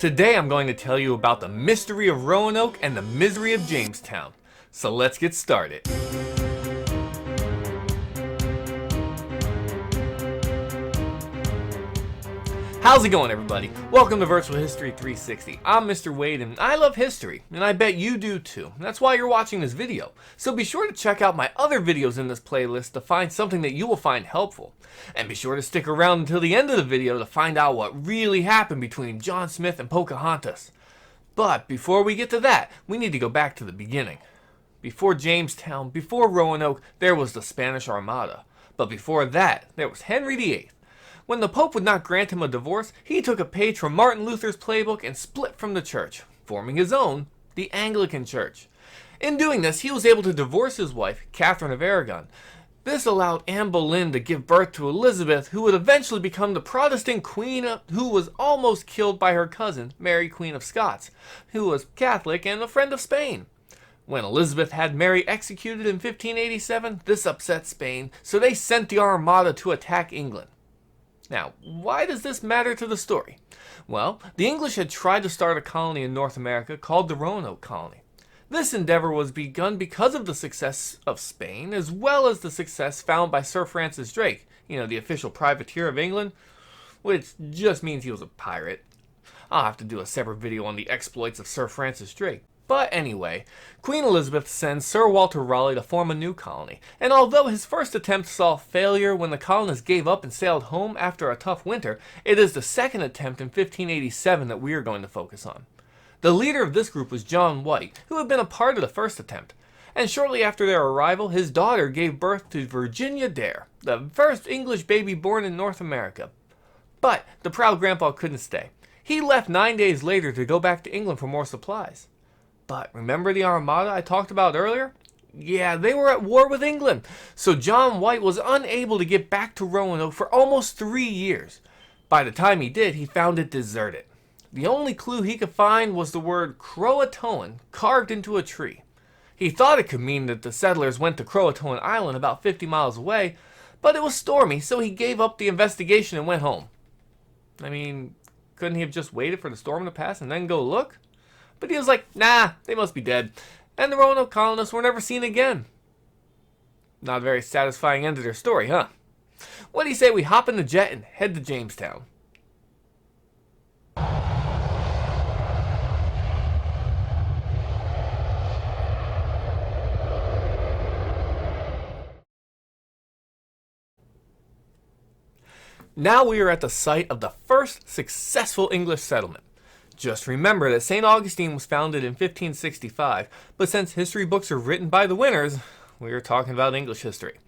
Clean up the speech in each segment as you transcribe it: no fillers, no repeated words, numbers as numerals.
Today I'm going to tell you about the mystery of Roanoke and the misery of Jamestown. So let's get started. How's it going, everybody? Welcome to Virtual History 360. I'm Mr. Wade and I love history, and I bet you do too. That's why you're watching this video. So be sure to check out my other videos in this playlist to find something that you will find helpful. And be sure to stick around until the end of the video to find out what really happened between John Smith and Pocahontas. But before we get to that, we need to go back to the beginning. Before Jamestown, before Roanoke, there was the Spanish Armada. But before that, there was Henry VIII. When the Pope would not grant him a divorce, he took a page from Martin Luther's playbook and split from the church, forming his own, the Anglican Church. In doing this, he was able to divorce his wife, Catherine of Aragon. This allowed Anne Boleyn to give birth to Elizabeth, who would eventually become the Protestant queen who was almost killed by her cousin, Mary Queen of Scots, who was Catholic and a friend of Spain. When Elizabeth had Mary executed in 1587, this upset Spain, so they sent the Armada to attack England. Now, why does this matter to the story? Well, the English had tried to start a colony in North America called the Roanoke colony. This endeavor was begun because of the success of Spain, as well as the success found by Sir Francis Drake, the official privateer of England, which just means he was a pirate. I'll have to do a separate video on the exploits of Sir Francis Drake. But anyway, Queen Elizabeth sends Sir Walter Raleigh to form a new colony, and although his first attempt saw failure when the colonists gave up and sailed home after a tough winter, it is the second attempt in 1587 that we are going to focus on. The leader of this group was John White, who had been a part of the first attempt, and shortly after their arrival, his daughter gave birth to Virginia Dare, the first English baby born in North America. But the proud grandpa couldn't stay. He left 9 days later to go back to England for more supplies. But remember the Armada I talked about earlier? Yeah, they were at war with England, so John White was unable to get back to Roanoke for almost 3 years. By the time he did, he found it deserted. The only clue he could find was the word Croatoan carved into a tree. He thought it could mean that the settlers went to Croatoan Island about 50 miles away, but it was stormy, so he gave up the investigation and went home. Couldn't he have just waited for the storm to pass and then go look? But he was like, nah, they must be dead. And the Roanoke colonists were never seen again. Not a very satisfying end to their story, huh? What do you say we hop in the jet and head to Jamestown? Now we are at the site of the first successful English settlement. Just remember that St. Augustine was founded in 1565, but since history books are written by the winners, we are talking about English history.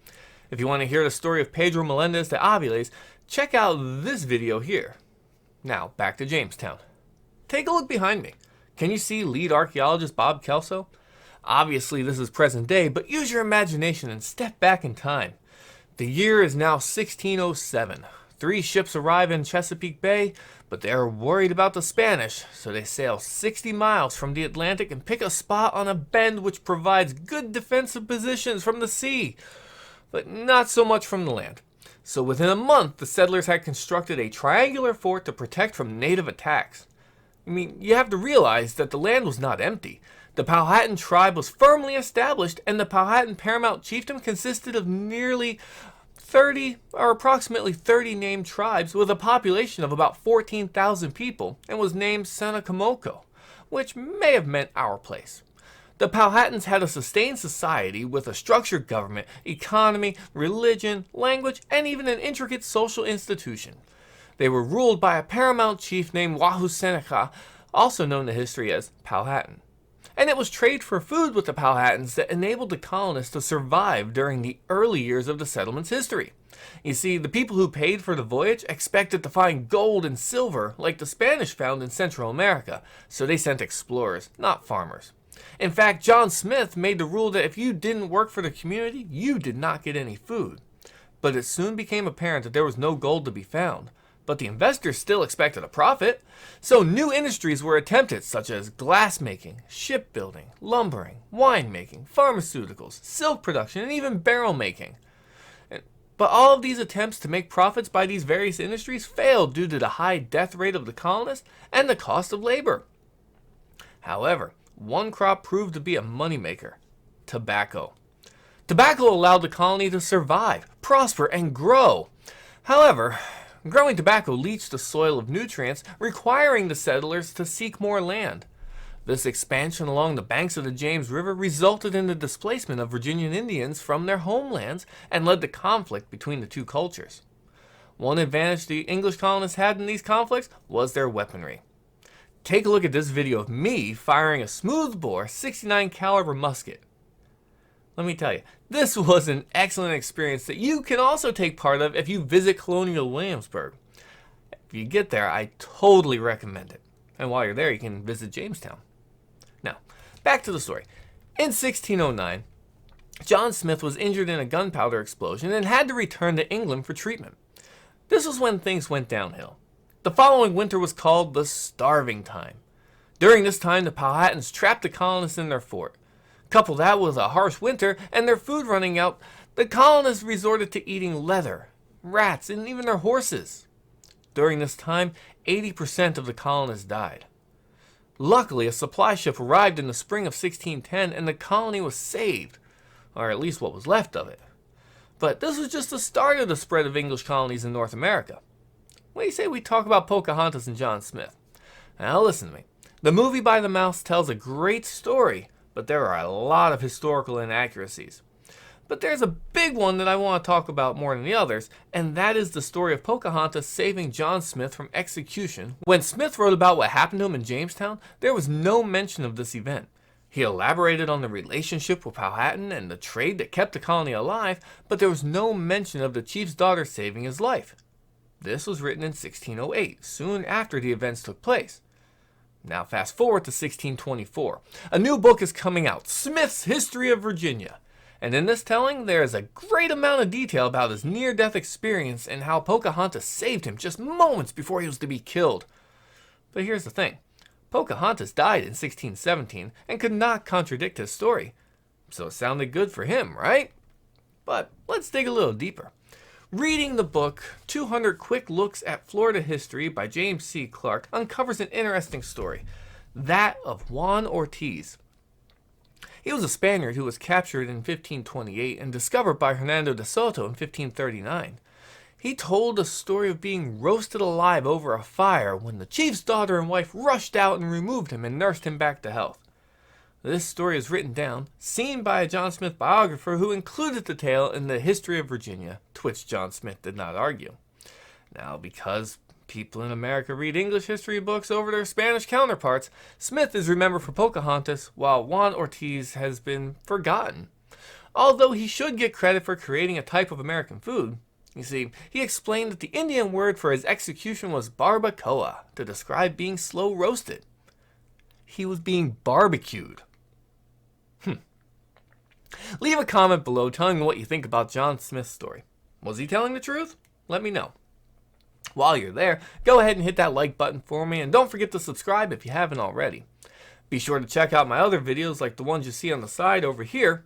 If you want to hear the story of Pedro Melendez de Aviles, check out this video here. Now, back to Jamestown. Take a look behind me. Can you see lead archaeologist Bob Kelso? Obviously this is present day, but use your imagination and step back in time. The year is now 1607. 3 ships arrive in Chesapeake Bay, but they are worried about the Spanish, so they sail 60 miles from the Atlantic and pick a spot on a bend which provides good defensive positions from the sea, but not so much from the land. So within a month, the settlers had constructed a triangular fort to protect from native attacks. You have to realize that the land was not empty. The Powhatan tribe was firmly established, and the Powhatan paramount chiefdom consisted of approximately 30 named tribes with a population of about 14,000 people, and was named Senacamoco, which may have meant our place. The Powhatans had a sustained society with a structured government, economy, religion, language, and even an intricate social institution. They were ruled by a paramount chief named Wahoo-Seneca, also known in history as Powhatan. And it was trade for food with the Powhatans that enabled the colonists to survive during the early years of the settlement's history. You see, the people who paid for the voyage expected to find gold and silver like the Spanish found in Central America, so they sent explorers, not farmers. In fact, John Smith made the rule that if you didn't work for the community, you did not get any food. But it soon became apparent that there was no gold to be found. But the investors still expected a profit, so new industries were attempted such as glassmaking, shipbuilding, lumbering, winemaking, pharmaceuticals, silk production, and even barrel making. But all of these attempts to make profits by these various industries failed due to the high death rate of the colonists and the cost of labor. However, one crop proved to be a moneymaker: tobacco. Tobacco allowed the colony to survive, prosper, and grow. However, growing tobacco leached the soil of nutrients, requiring the settlers to seek more land. This expansion along the banks of the James River resulted in the displacement of Virginian Indians from their homelands and led to conflict between the two cultures. One advantage the English colonists had in these conflicts was their weaponry. Take a look at this video of me firing a smoothbore 69 caliber musket. Let me tell you, this was an excellent experience that you can also take part of if you visit Colonial Williamsburg. If you get there, I totally recommend it. And while you're there, you can visit Jamestown. Now, back to the story. In 1609, John Smith was injured in a gunpowder explosion and had to return to England for treatment. This was when things went downhill. The following winter was called the Starving Time. During this time, the Powhatans trapped the colonists in their fort. Couple that with a harsh winter and their food running out, the colonists resorted to eating leather, rats, and even their horses. During this time, 80% of the colonists died. Luckily, a supply ship arrived in the spring of 1610 and the colony was saved, or at least what was left of it. But this was just the start of the spread of English colonies in North America. What do you say we talk about Pocahontas and John Smith? Now listen to me. The movie By the Mouse tells a great story, but there are a lot of historical inaccuracies. But there's a big one that I want to talk about more than the others, and that is the story of Pocahontas saving John Smith from execution. When Smith wrote about what happened to him in Jamestown, there was no mention of this event. He elaborated on the relationship with Powhatan and the trade that kept the colony alive, but there was no mention of the chief's daughter saving his life. This was written in 1608, soon after the events took place. Now fast forward to 1624. A new book is coming out, Smith's History of Virginia. And in this telling, there is a great amount of detail about his near-death experience and how Pocahontas saved him just moments before he was to be killed. But here's the thing. Pocahontas died in 1617 and could not contradict his story. So it sounded good for him, right? But let's dig a little deeper. Reading the book 200 Quick Looks at Florida History by James C. Clark uncovers an interesting story, that of Juan Ortiz. He was a Spaniard who was captured in 1528 and discovered by Hernando de Soto in 1539. He told the story of being roasted alive over a fire when the chief's daughter and wife rushed out and removed him and nursed him back to health. This story is written down, seen by a John Smith biographer who included the tale in the History of Virginia, to which John Smith did not argue. Now, because people in America read English history books over their Spanish counterparts, Smith is remembered for Pocahontas, while Juan Ortiz has been forgotten. Although he should get credit for creating a type of American food. You see, he explained that the Indian word for his execution was barbacoa, to describe being slow roasted. He was being barbecued. Leave a comment below telling me what you think about John Smith's story. Was he telling the truth? Let me know. While you're there, go ahead and hit that like button for me, and don't forget to subscribe if you haven't already. Be sure to check out my other videos like the ones you see on the side over here,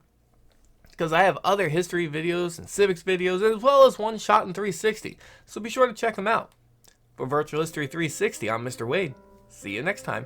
because I have other history videos and civics videos, as well as one shot in 360, so be sure to check them out. For Virtual History 360, I'm Mr. Wade. See you next time.